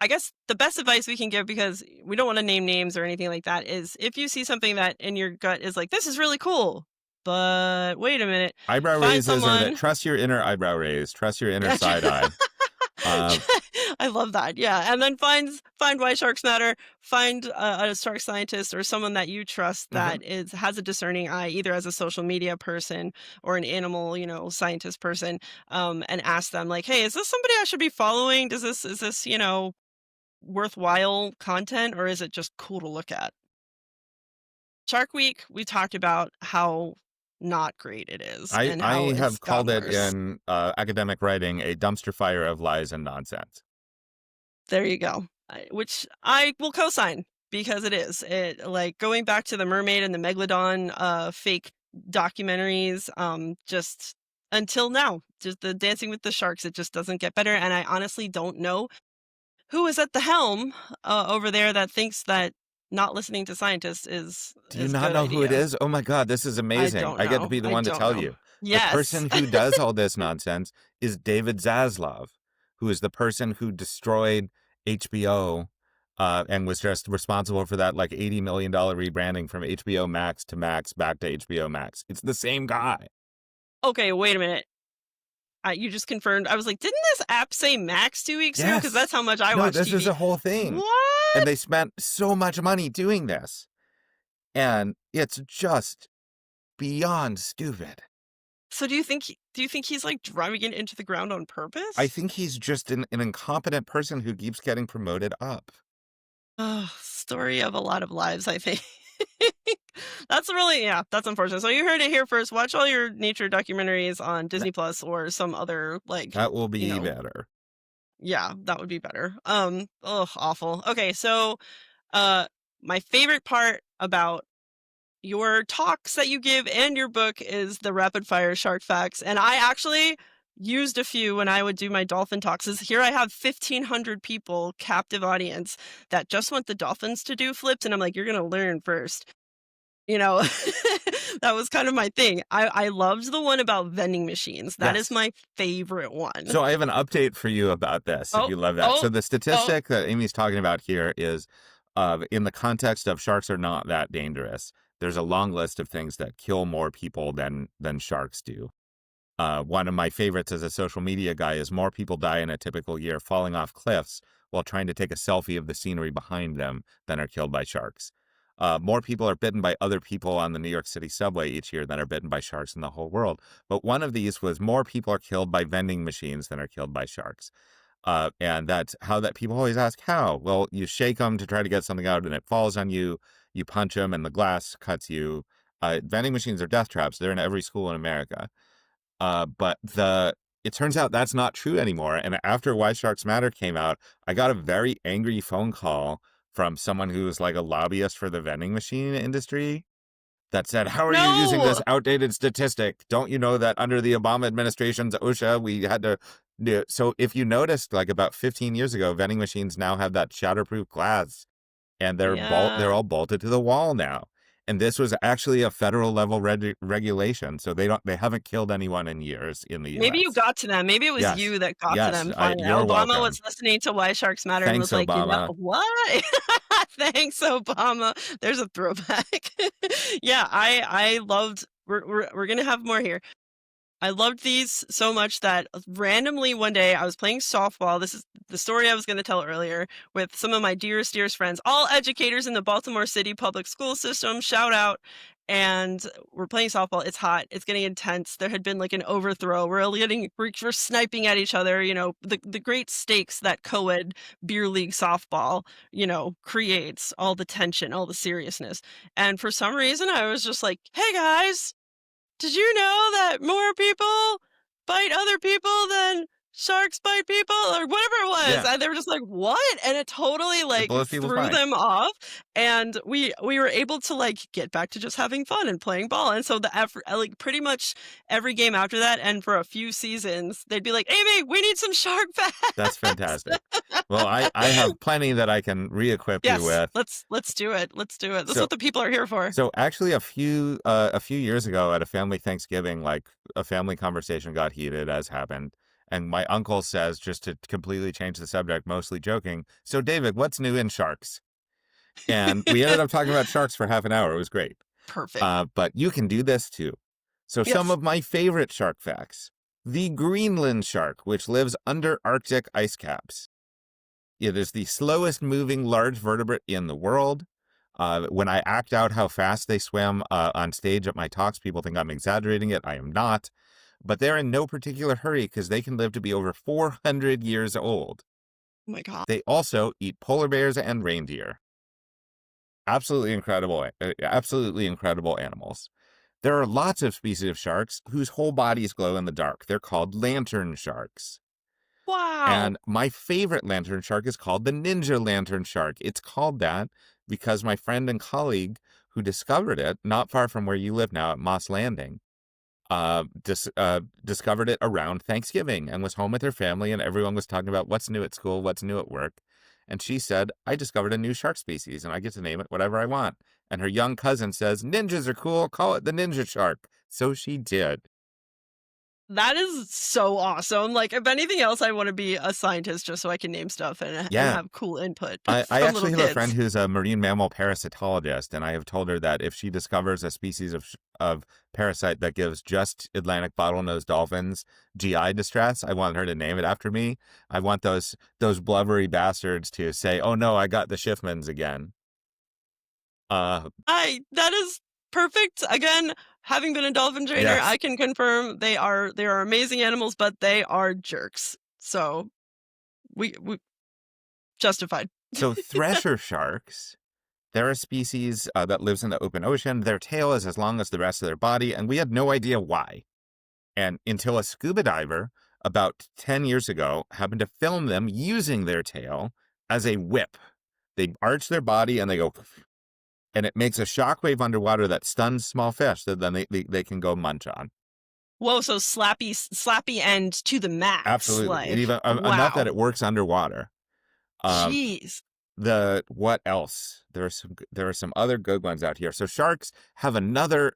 I guess the best advice we can give, because we don't want to name names or anything like that, is if you see something that in your gut is like, this is really cool, but wait a minute, Eyebrow find raises are that someone. trust your inner eyebrow raise, trust your inner side eye. Uh, I love that. Yeah, and then find why sharks matter. Find a shark scientist or someone that you trust mhm. that is has a discerning eye, either as a social media person or an animal, scientist person, and ask them like, "Hey, is this somebody I should be following? Is this worthwhile content, or is it just cool to look at?" Shark Week, we talked about how not great it is and I how it's have called gotten it worse. in academic writing a dumpster fire of lies and nonsense. There you go. Which I will co-sign, because it is. It, like, going back to the mermaid and the megalodon fake documentaries, just until now, just the Dancing with the Sharks, it just doesn't get better. And I honestly don't know who is at the helm over there that thinks that not listening to scientists Do you is a not good know who it idea. is? Oh my God, this is I amazing. don't I get to know. be the I one to don't tell know. you. The Yes. person who does all this nonsense is David Zaslav, who is the person who destroyed HBO and was just responsible for that like $80 million rebranding from HBO Max to Max back to HBO Max. It's the same guy. Okay, wait a minute. You just confirmed. I was like, didn't this app say Max 2 weeks ago? Because Yes. that's how much I No, watch this is TV. a whole thing. And What? they spent so much money doing this. And it's just beyond stupid. So do you think he's like driving it into the ground on I purpose? think he's just an incompetent person who keeps getting promoted up. Oh, story of a lot of lives, I think. That's really, yeah, that's unfortunate. So you heard it here first. Watch all your nature documentaries on That Disney Plus or some other, like, that will you be know, better. yeah, that would be better. Oh, awful. Okay, so uh my favorite part about your talks that you give and your book is the rapid fire shark facts. And I actually used a few when I would do my dolphin talks. Is here I have 1,500 people, captive audience, that just want the dolphins to do flips. And I'm like, you're going to learn first. You know, that was kind of my thing. I loved the one about vending machines. That is Yes. my favorite one. So I have an update for you about this, if Oh, you love that. oh, So the oh, statistic that Amy's talking about here is in the context of sharks are not that dangerous. There's a long list of things that kill more people than sharks do. One of my favorites as a social media guy is more people die in a typical year falling off cliffs while trying to take a selfie of the scenery behind them than are killed by sharks. More people are bitten by other people on the New York City subway each year than are bitten by sharks in the whole world. But one of these was more people are killed by vending machines than are killed by sharks. And that's how that people always ask how. Well, you shake them to try to get something out and it falls on you. You punch them and the glass cuts you. Vending machines are death traps. They're in every school in America. But it turns out that's not true anymore. And after Why Sharks Matter came out, I got a very angry phone call from someone who was like a lobbyist for the vending machine industry that said, "How are you using this no. outdated statistic? Don't you know that under the Obama administration's OSHA, we had to do?" So if you noticed, like about 15 years ago, vending machines now have that shatterproof glass and they're Yeah. all bolted to the wall now. And this was actually a federal level regulation, so they haven't killed anyone in years in the Maybe you U.S. got to them. Maybe it was Yes, you that got to yes, them finally. you're Obama welcome. was listening to Why Sharks Matter and Thanks, was like, Obama. what? Thanks, Obama. There's a throwback. Yeah, I loved. We're gonna have more here. I loved these so much that randomly one day I was playing softball. This is the story I was going to tell earlier, with some of my dearest friends, all educators in the Baltimore City public school system. Shout out. And we're playing softball. It's hot. It's getting intense. There had been like an overthrow. We're sniping at each other. The great stakes that co-ed beer league softball, creates, all the tension, all the seriousness. And for some reason, I was just like, "Hey guys, did you know that more people bite other people than sharks bite people, or whatever it was? Yeah. And they were just like, what? And it totally It like blows people's threw mind. them off. And we were able to like get back to just having fun and playing ball. And so like pretty much every game after that, and for a few seasons, they'd be like, Amy, we need some shark facts. That's fantastic. Well, I have plenty that I can re-equip you Yes, with. let's do it. Let's do it. That's So- what the people are here for. So actually, a few years ago at a family Thanksgiving, like a family conversation got heated, as happened, and my uncle says, just to completely change the subject, mostly joking, "So David, what's new in sharks?" And we ended up talking about sharks for half an hour. It was great. Perfect. But you can do this too. So Yes. some of my favorite shark facts: the Greenland shark, which lives under Arctic ice caps. It is the slowest moving large vertebrate in the world. When I act out how fast they swim on stage at my talks, people think I'm exaggerating it. I am not. But they're in no particular hurry because they can live to be over 400 years old. Oh my God. They also eat polar bears and reindeer. Absolutely incredible animals. There are lots of species of sharks whose whole bodies glow in the dark. They're called lantern sharks. Wow. And my favorite lantern shark is called the ninja lantern shark. It's called that because my friend and colleague who discovered it, not far from where you live now at Moss Landing, discovered it around Thanksgiving and was home with her family, and everyone was talking about what's new at school, what's new at work. And she said, I discovered a new shark species and I get to name it whatever I want. And her young cousin says, ninjas are cool, call it the ninja shark. So she did. That is so awesome. Like, if anything else, I want to be a scientist just so I can name stuff and Yeah. have cool input. I from actually little have kids. a friend who's a marine mammal parasitologist, and I have told her that if she discovers a species of parasite that gives just Atlantic bottlenose dolphins GI distress, I want her to name it after me. I want those blubbery bastards to say, "Oh no, I got the Shiffmans again." That is perfect. Again, having been a dolphin trainer, Yes. I can confirm they are amazing animals, but they are jerks. So we justified. So thresher sharks, they're a species that lives in the open ocean. Their tail is as long as the rest of their body, and we had no idea why. And until a scuba diver about 10 years ago happened to film them using their tail as a whip. They arch their body and they go, and it makes a shockwave underwater that stuns small fish that then they can go munch on. Whoa, so slappy end to the max. Absolutely. Like, Even enough that it works underwater. Jeez. What else? There are some other good ones out here. So sharks have another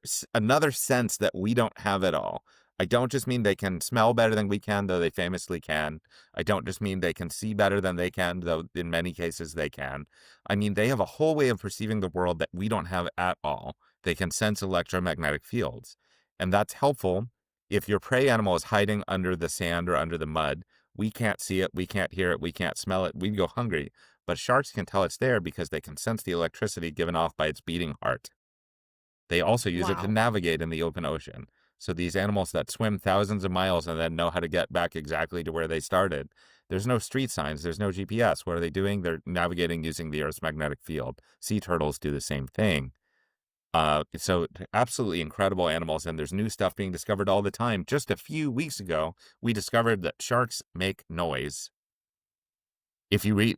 sense that we don't have at all. I don't just mean they can smell better than we can, though they famously can. I don't just mean they can see better than they can, though in many cases they can. I mean, they have a whole way of perceiving the world that we don't have at all. They can sense electromagnetic fields. And that's helpful if your prey animal is hiding under the sand or under the mud. We can't see it, we can't hear it, we can't smell it, we'd go hungry. But sharks can tell it's there because they can sense the electricity given off by its beating heart. They also use it to navigate in the open ocean. So these animals that swim thousands of miles and then know how to get back exactly to where they started. There's no street signs, there's no GPS. What are they doing? They're navigating using the Earth's magnetic field. Sea turtles do the same thing. So absolutely incredible animals, and there's new stuff being discovered all the time. Just a few weeks ago, we discovered that sharks make noise. If you read,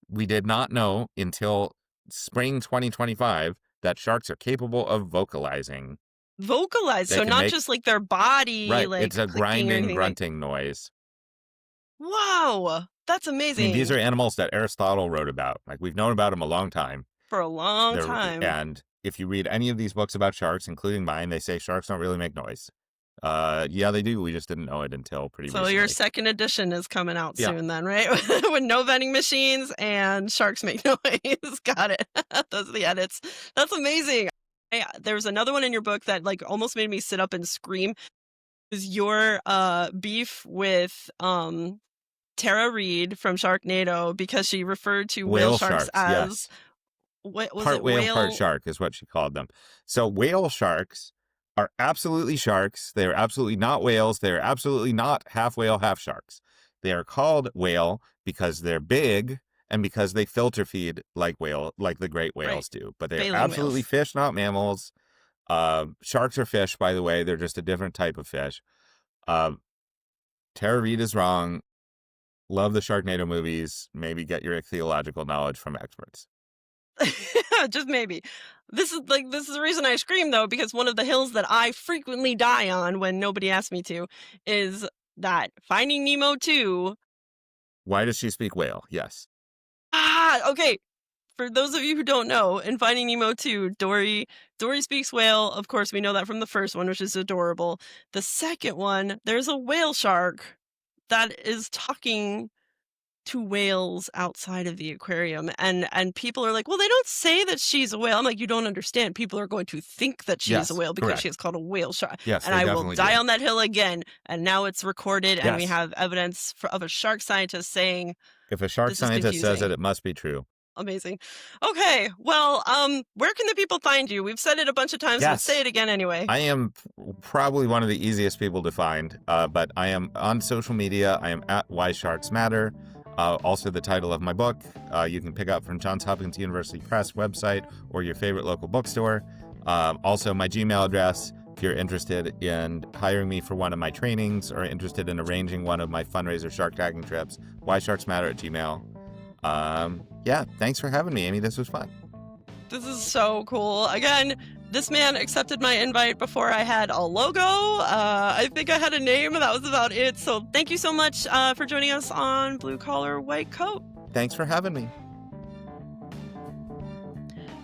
we did not know until spring 2025 that sharks are capable of vocalizing. Vocalize, so not just like their body, right? Like it's a grinding, grunting noise. Wow, that's amazing. I mean, these are animals that Aristotle wrote about. Like, we've known about them a long time. For a long time. And if you read any of these books about sharks, including mine, they say sharks don't really make noise. Yeah, they do. We just didn't know it until pretty recently. So your second edition is coming out soon then, right? With no vending machines and sharks make noise. Got it. Those are the edits. That's amazing. There's another one in your book that like almost made me sit up and scream. Is your beef with Tara Reid from Sharknado, because she referred to whale sharks as yes. What was part it? Whale, part shark is what she called them. So whale sharks are absolutely sharks. They are absolutely not whales. They are absolutely not half whale, half sharks. They are called whale because they're big and because they filter feed like the great whales do. But they are absolutely fish, not mammals. Sharks are fish, by the way. They're just a different type of fish. Tara Reid is wrong. Love the Sharknado movies. Maybe get your theological knowledge from experts. Just maybe. This is the reason I scream, though, because one of the hills that I frequently die on when nobody asks me to is that Finding Nemo 2. Why does she speak whale? Yes. Okay. For those of you who don't know, in Finding Nemo 2, Dory speaks whale. Of course, we know that from the first one, which is adorable. The second one, there's a whale shark that is talking to whales outside of the aquarium, and people are like, well, they don't say that she's a whale. I'm like, you don't understand. People are going to think that she's a whale because correct. she is called a whale shark. Yes, and they I will definitely die do. on that hill again. And now it's recorded, and we Yes. have evidence of a shark scientist saying, If a shark This is scientist says confusing. it must be true. amazing. Okay, well, where can the people find you? We've said it a bunch of times, but Yes. say it again anyway. I am probably one of the easiest people to find, but I am on social media. I am at Why Sharks Matter. Also, the title of my book you can pick up from Johns Hopkins University Press website or your favorite local bookstore. Also, my Gmail address if you're interested in hiring me for one of my trainings or interested in arranging one of my fundraiser shark tagging trips. whysharksmatter@gmail.com. Yeah, thanks for having me, Amy. This was fun. This is so cool. Again, this man accepted my invite before I had a logo. I think I had a name, and that was about it. So thank you so much for joining us on Blue Collar White Coat. Thanks for having me.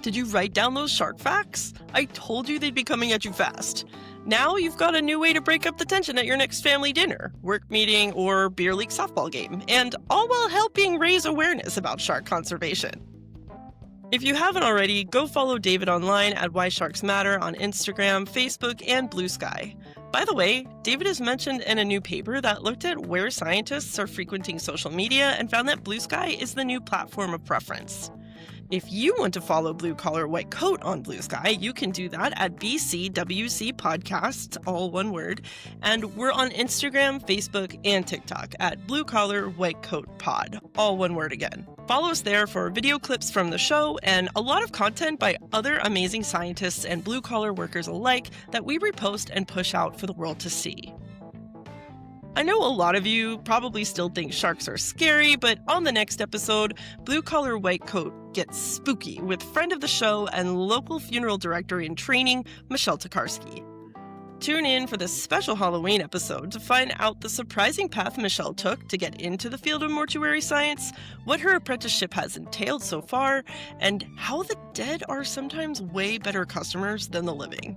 Did you write down those shark facts? I told you they'd be coming at you fast. Now you've got a new way to break up the tension at your next family dinner, work meeting, or beer league softball game, and all while helping raise awareness about shark conservation. If you haven't already, go follow David online at Why Sharks Matter on Instagram, Facebook, and Blue Sky. By the way, David is mentioned in a new paper that looked at where scientists are frequenting social media and found that Blue Sky is the new platform of preference. If you want to follow Blue Collar White Coat on Blue Sky, you can do that at BCWC Podcasts, all one word. And we're on Instagram, Facebook, and TikTok at Blue Collar White Coat Pod, all one word again. Follow us there for video clips from the show and a lot of content by other amazing scientists and blue collar workers alike that we repost and push out for the world to see. I know a lot of you probably still think sharks are scary, but on the next episode, Blue Collar White Coat gets spooky with friend of the show and local funeral director in training, Michelle Tokarski. Tune in for this special Halloween episode to find out the surprising path Michelle took to get into the field of mortuary science, what her apprenticeship has entailed so far, and how the dead are sometimes way better customers than the living.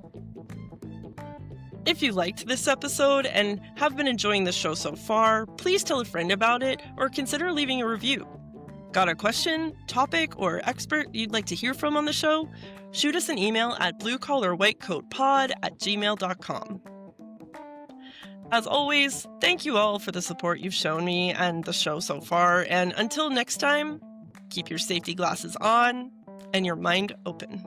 If you liked this episode and have been enjoying the show so far, please tell a friend about it or consider leaving a review. Got a question, topic, or expert you'd like to hear from on the show? Shoot us an email at bluecollarwhitecoatpod@gmail.com. As always, thank you all for the support you've shown me and the show so far, and until next time, keep your safety glasses on and your mind open.